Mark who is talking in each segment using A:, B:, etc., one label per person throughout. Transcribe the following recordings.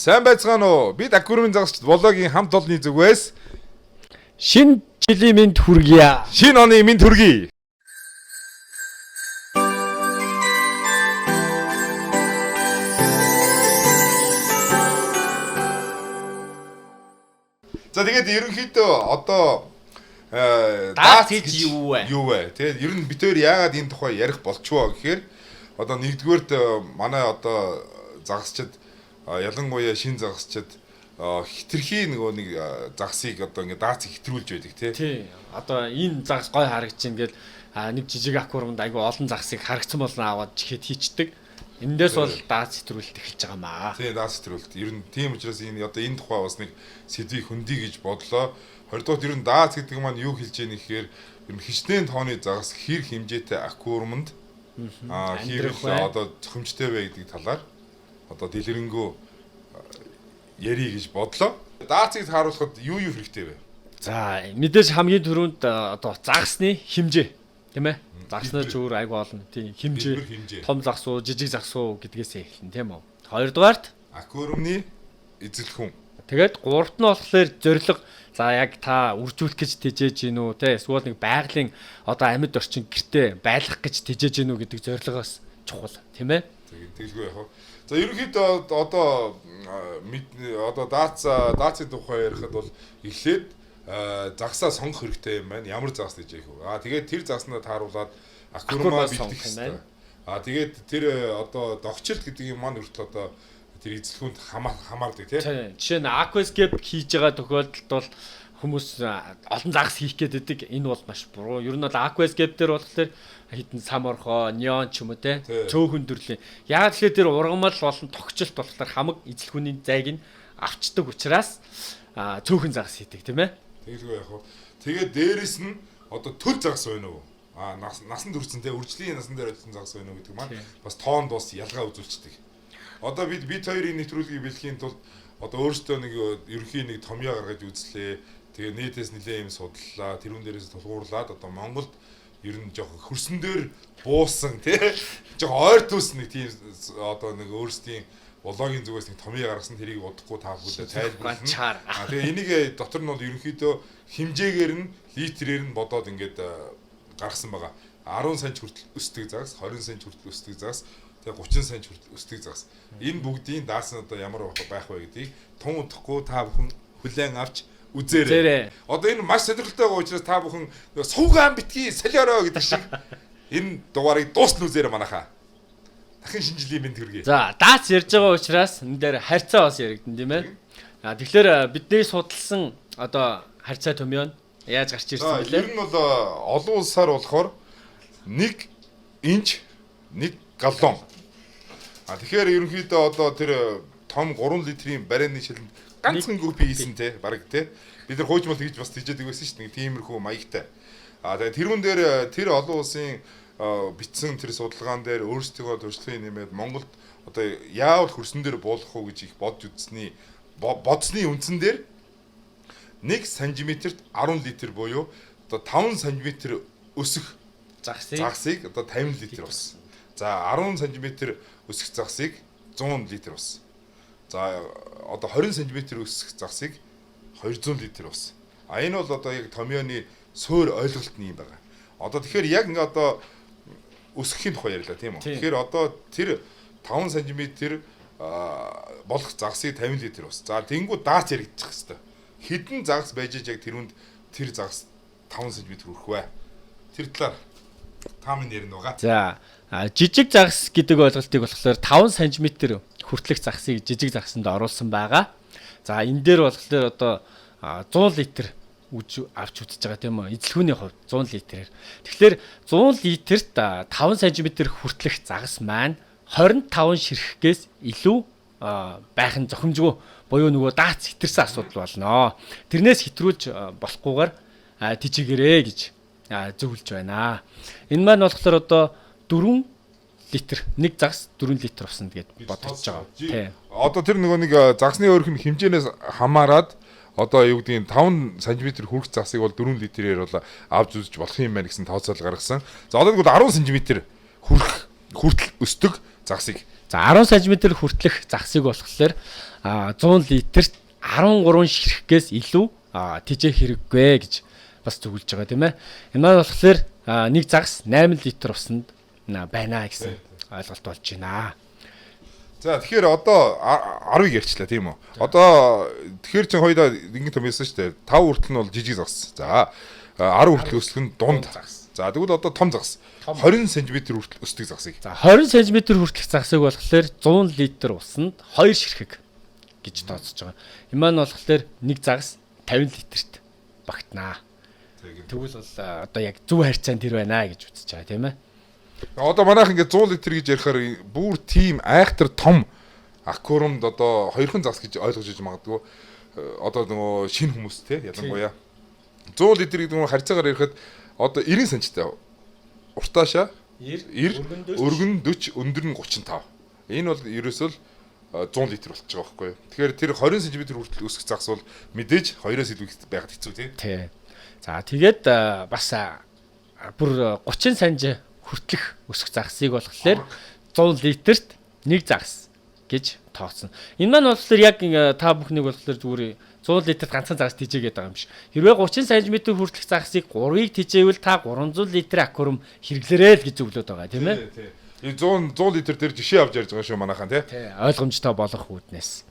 A: Сайн байцгаана уу? Бид аквариумын загасч Вологийн хамт олонний зүгээс
B: Шинэ жилийн мэнд хүргье.
A: шинэ оны мэнд хүргэе. За тэгээд ерөнхийдөө одоо
B: Даац гэж юу вэ?
A: Юу вэ? Тэгээд ер нь бид хоёр яагаад энэ тухай ярих болчихвоо гэхээр одоо нэгдүгээрт манай одоо загасчид ялангуяа шин загасчид хитрхи нэг загсыг одоо ингээ даацыг хитрүүлж байдаг
B: тий. Одоо энэ загас гой харагдаж ин гэл нэг жижиг аквариумд айгүй олон загсыг харагдсан болно аваад чихэд хийчдэг. Эндээс бол даац хэтрүүлэлт эхэлж байгаа маа.
A: Тий, даац хэтрүүлэлт. Ер нь тийм учраас энэ одоо энэ тухай бас нэг сэдвийг хөндөй гэж бодлоо. 20 дугаар ер нь даац гэдэг маань юу хэлж яах нэхээр ер нь хичнээн тооны загас хэр хэмжээтэй аквариумд хийх одоо зөвхөмжтэй вэ гэдэг талаар одоо дэлгэрэнгүй ярих гэж бодлоо. Даацыг тааруулахад юу хэрэгтэй вэ?
B: За мэдээж хамгийн түрүүнд одоо загасны хэмжээ тийм ээ. Загснаа ч өөр айгүй олон тийм хэмжээ. Том загс уу, жижиг загс уу гэдгээс эхэлнэ тийм үү. Хоёрдугаарт
A: аквариумны эзэлхэн.
B: Тэгээд гуравт нь болохоор зориг. За яг та үржүүлэх гэж тэжээж гин үү те эсвэл нэг байгалийн одоо амьд орчин гэртээ байлгах гэж тэжээж гин үү гэдэг зорилгоос чухал тийм ээ.
A: Тэгэлгүй яах вэ? За ерөнхийдөө одоо даацын тухай ярихад бол эхлээд загсаа сонгох хэрэгтэй юм байна. Ямар загс гэж яах вэ? Тэгээд тэр загснаа тааруулаад аквариумаа бэлдэх хэрэгтэй. Тэгээд тэр одоо догчлт гэдэг юм маань хүртэл одоо тэр эзлэхүүнд хамаардаг тийм.
B: Жишээ нь aquascape хийж байгаа тохиолдолд бол хүмүүс олон загас хийх гээд байдаг. Энэ бол маш буруу. Ер нь бол aquascape дээр болохоор хитэн сам орхоо, неон ч юм уу те цөөхөн төрлийн. Яг л тэр ургамал болон тогтчлт болохоор хамаг эзлэхүүний зайг нь авчдаг учраас цөөхөн загас хийдэг тийм ээ.
A: Тэгэлгүй яах вэ? Тэгээд дээрэс нь одоо төл загас байна уу? Насан туршсан те үржлийн насан дээр ажилласан загас байна уу гэдэг маань бас тоонд бас ялгаа үзүүлчихдэг. Одоо бид хоёрын нэвтрүүлгийг бэлхийн тулд одоо өөрсдөө нэг ерөнхий нэг томьёо гаргаж үзлээ. Тэгээ нийтээс нэлээд юм судлаа. Тэрүүн дээрээс тулгуурлаад одоо Монголд ер нь жоох хөрсөн дээр буусан тий. Жоох ойр төс нэг тийм одоо нэг өөрсдийн вологийн зүгээс нэг томьёо гаргасан тэрийг удахгүй таахгүйдээ тайлбарлана. Тэгээ энийг дотор нь бол ерөнхийдөө хэмжээгээр нь литрээр нь бодоод ингээд гаргасан байгаа. 10 см хүртэл өсдөг загас, 20 см хүртэл өсдөг загас, тэгээ 30 см хүртэл өсдөг загас. Энэ бүгдийн даас нь одоо ямар байх вэ гэдгийг тун удахгүй та бүхэн хүлээн авч үзээрэй. Одоо энэ маш сонирхолтой байгаа учраас та бүхэн суугаан битгий солиороо гэдэг шиг энэ дугаарыг дуусна үзээрэй манайхаа. Дахин шинэ жилийн мэнд хүргэе.
B: За, даац ярьж байгаа учраас энэ дээр харьцаа бас яригдэн тийм ээ. Тэгэхээр бидний судалсан одоо харьцаа төмөө нь яаж гарч ирсэн бэ?
A: Ер нь бол олон улсаар болохоор 1 инч 1 галлон. Тэгэхээр ерөнхийдөө одоо тэр том 3 литрийн барайны шилэнд ганцхан копи хийсэн те баг те. Бид нар хуужмал хийж бас тийжээдэг байсан шүү дээ. Тиймэрхүү маягтай. Тэгээд тэрүүн дээр тэр олон улсын бичсэн тэр судалгаан дээр өөрсдөө туршлагын нэмээд Монголд одоо яавал хөрсөн дээр буулгах уу гэж их бодсны үндсэн дээр 1 см-т 10 литр буюу одоо 5 см өсөх загсыг одоо 50 литр болсон. За 10 см өсөх загсыг 100 литр болсон. За одоо 20 см өсөх загсыг 200 литр болсон. Энэ бол одоо яг томьёоны суур ойлголт нь юм байна. Одоо тэгэхээр яг ингээ одоо өсөхийн тухай ярьлаа тийм үү. Тэгэхээр одоо тэр 5 см болох загсыг 50 литр болсон. За тэнгүү даац яригдчих хэвээр. Хэдэн загас байж яг тэрүнд тэр загас 5 см хүрэх вэ? Тэр талаар та минь ярина угаа.
B: За жижиг загас гэдэг ойлголтыг болохоор 5 см хүртэлх загсыг жижиг загсанд оруулсан байгаа. За энэ дээр болохоор одоо 100 литр авч үзэж байгаа тийм үү? Эзлэхүүний хувьд 100 литрээр. Тэгэхээр 100 литрт 5 см хүртэлх загас маань 25 ширхгээс илүү байх нь зохимжгүй буюу нөгөө даац хитэрсэн асуудал болно. Тэрнээс хитрүүлж болохгүйгээр тижигэрээ гэж зөвлөж байна. Энэ маань болохоор одоо 4 литр. Нэг загас 4 литр усна гэдээ бодож байгаа. Тий.
A: Одоо тэр нөгөө нэг загсны өөрх нь хэмжээнээс хамаарад одоо юу гэдгийг 5 см хүрэх загсыг бол 4 литрээр бол авч үзэж болох юм байна гэсэн тооцоол гаргасан. За одоо нэг 10 см хүртэл өсдөг загсыг.
B: За 10 см хүртэлх загсыг болохоор 100 литрт 13 ширхгээс илүү тижээ хэрэггүй гэж бас зөвлөж байгаа тийм ээ. Энэ маань болохоор нэг загас 8 литр усанд байна гэсэн ойлголт болж байна.
A: За тэгэхээр одоо 10-ыг ярьчлаа тийм үү. Одоо тэгэхээр чин хоёулаа ингэ том хэлсэн шүү дээ. 5 хүртэл нь бол жижиг загас. За 10 хүртэл өсөх нь дунд загас. За тэгвэл одоо том загас. 20 см хүртэл өсдөг загсыг. За 20
B: см хүртэлх загсыг болохоор 100 литр усанд 2 ширхэг гэж тооцож байгаа. Энэ маань болохоор нэг загас 50 литрт багтнаа. Тэгвэл бол одоо яг зөв харьцаанд тэр байна гэж үзэж байгаа тийм ээ.
A: Одоо манайх ингээд 100 литр гэж ярихаар бүр тийм айхтар том аквариумд одоо хоёрхан загас гэж ойлгож иж магадгүй. Одоо нөгөө шинэ хүмүүс те ялангуяа 100 литр гэдэг нь харьцаагаар ярихад одоо 90 см-тай. Уртаашаа 90, өргөн 40, өндөр нь 35. Энэ бол ерөөсөө 100 литр болж байгаа байхгүй юу. Тэгэхээр тэр 20 см хүртэл өсөх загас бол мэдээж 2-оос илүү байгаад хэцүү тий.
B: За тэгээд бас бүр 30 санж хүртэлх өсөх загсыг болохоор 100 литрт нэг загас гэж тооцсон. Энэ маань болохоор яг та бүхнийг болохоор зүгээр 100 литрт ганцхан загас тижээгээд байгаа юм биш. Хэрвээ 30 см хүртэлх загсыг 3-ыг тижээвэл та 300 литр аквариум хэрэглээрэй л гэж зөвлөд байгаа тийм ээ.
A: Тий. 100 литр дээр жишээ авч ярьж байгаа шүү манайхан тий.
B: Ойлгомжтой болох үүднээс.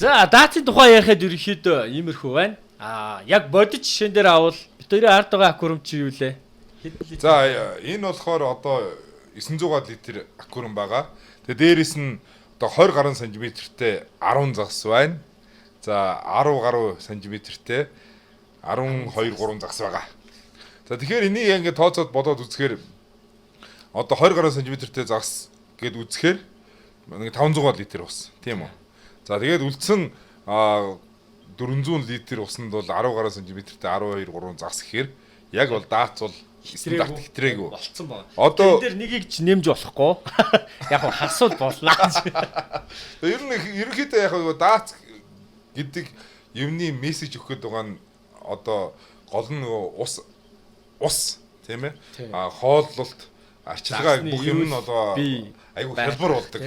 B: За даацын тухай ярихад ерөнхийдөө иймэрхүү байна. Яг бодит жишээн дээр авал битүүрийн ард байгаа аквариум чи юу лээ?
A: За энэ болохоор одоо 900 литр аквариум байгаа. Тэгээ дээрэс нь одоо 20 гаруй сантиметртэй 10 загас байна. За 10 гаруй сантиметртэй 12 3 загас байгаа. За тэгэхээр энийг ингээд тооцоод бодоод үзэхээр одоо 20 гаруй сантиметртэй загас гэд үзэхээр нэг 500 литр ус тийм үү. За тэгээд үлдсэн 400 литр усанд бол 10 гаруй сантиметртэй 12 3 загас гэхээр яг бол даац бол стандарт хэтрээгүй
B: болцсон байна.
A: Одоо
B: энэ дээр нэгийг ч нэмж болохгүй. Яг хасуул болно.
A: Ер нь ерөнхийдөө яг даац гэдэг юмны мессеж өгөх гээд байгаа нь одоо гол нь нөгөө ус тийм ээ. Хооллолт арчилгаа бүх юм нь одоо айгүй хэлбэр болдог.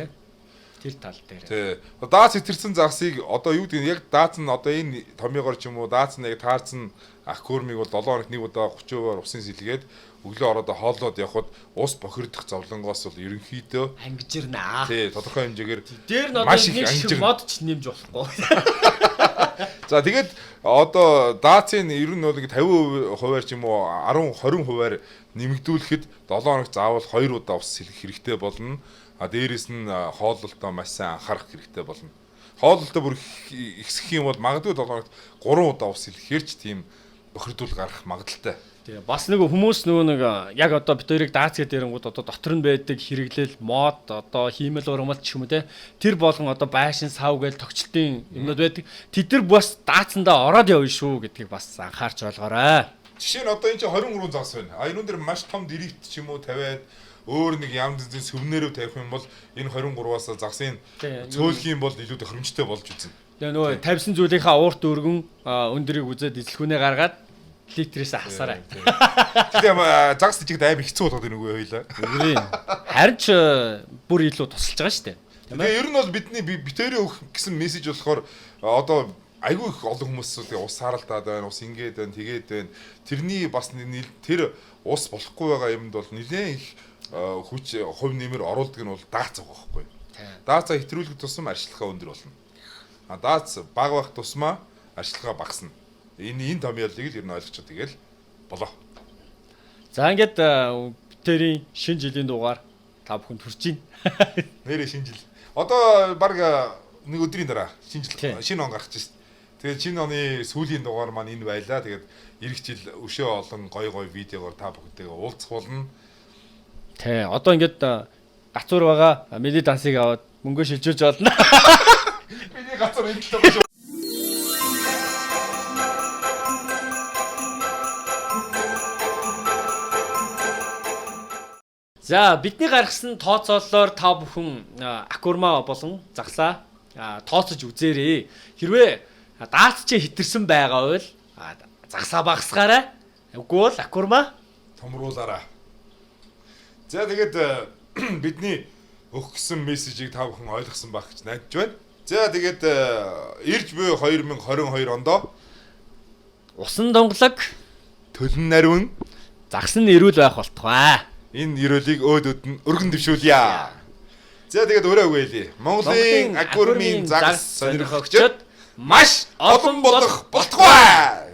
B: Тэр тал дээр.
A: Тий. Даац хэтэрсэн загсыг одоо юу гэдэг нь яг даац нь одоо энэ томьёогоор ч юм уу даац нь яг таарсан аквариумыг бол 7 хоногт нэг удаа 30%-аар усын сэлгээд өглөө ороод хооллоод явхад ус бохирдох зовлонгоос бол ерөнхийдөө
B: ангижирнаа.
A: Тий, тодорхой хэмжээгээр
B: дээр нь одоо нэг шиг мод ч нэмж болохгүй.
A: За тэгээд одоо даацын ер нь бол 50%-аар ч юм уу 10-20%-аар нэмэгдүүлэхэд 7 хоногт заавал 2 удаа ус сэлэх хэрэгтэй болно. Дээрээс нь хооллолтоо маш сайн анхаарах хэрэгтэй болно. Хооллолтоо бүр ихсэх юм бол магадгүй 7 хоногт 3 удаа ус сэлэхээр ч тийм бохирдуул гарах магадaltaй.
B: Тэгээ бас нэг хүмүүс нэг яг одоо бид хоёрыг даац гэдэг ирэнгууд одоо дотор нь байдаг хэрэглэл мод одоо хиймэл ургамал ч юм уу те тэр болгон одоо байшин сав гээл тогтчлтын юмнууд байдаг. Тэд нар бас даацсандаа ороод явна шүү гэдгийг бас анхаарч ойлгоорой.
A: Жишээ нь одоо энэ чинь 23 загас байна. Юун дээр маш том дэрэгт ч юм уу тавиад өөр нэг ям зэн сүвнээрөө тавих юм бол энэ 23-аас загсын цөөлөх юм бол илүү тохиромжтой болж үзэн.
B: Тэгээ нөгөө тавьсан зүйлийнхаа уурт өргөн өндөрийг үзээд эзлэхүүнээ гаргаад литрээс хасаарай.
A: Тэгээ загас тижигд аим хэцүү болоод байна үгүй хоёлаа.
B: Харин ч бүр илүү тусалж байгаа шүү дээ.
A: Тэгээ ер нь бол бидний битээрээ өгөх гэсэн мессеж болохоор одоо айгүй их олон хүмүүс ус сааралдаад байна, ус ингээд байна, тэгээд байна. Тэрний бас тэр ус болохгүй байгаа юмд бол нэлээд их хүч хувь нэмэр оруулдаг нь бол даац байгаа байхгүй. Даацаа хэтрүүлэх тусам арчилгаа өндөр болно. Даац бага байх тусмаа арчилгаа багасна. Энэ томьёолыг л ер нь ойлгочиход тэгэл болоо.
B: За ингээд битэрийн шинэ жилийн дугаар та бүхэнд хүрч байна.
A: Нэрээ шинэ жил. Одоо баг нэг өдрийн дараа шинэ он гарч шít. Тэгээд шинэ оны сүүлийн дугаар маань энэ байлаа. Тэгээд эх жил өшөө олон гой видеогоор та бүхэндээ уулзах болно.
B: Тэ одоо ингээд гацуур байгаа мели дансыг аваад мөнгө шилжүүлж олно.
A: Миний гацуур энэ л байгаа шүү.
B: За бидний гаргасан тооцоололоор та бүхэн акурма болон загсаа тооцож үзээрэй. Хэрвээ даат чи хитэрсэн байгаа бол загсаа багасгаарай. Үгүй бол акурма
A: томруулаарай. За тэгээд бидний өгөх гэсэн мессежийг та бүхэн ойлгосон байх гэж найдаж байна. За тэгээд ирж буй 2022 онд
B: усан донглог
A: төлн нариун
B: загсан нэрүүл байх болтугай.
A: энэ ерөөлийг өөдөд нь өргөн дэвшүүлье. За тэгээд өөрөө үгээлээ. Монголын акурмын загс сонирхогчдод маш олон болох болтугай.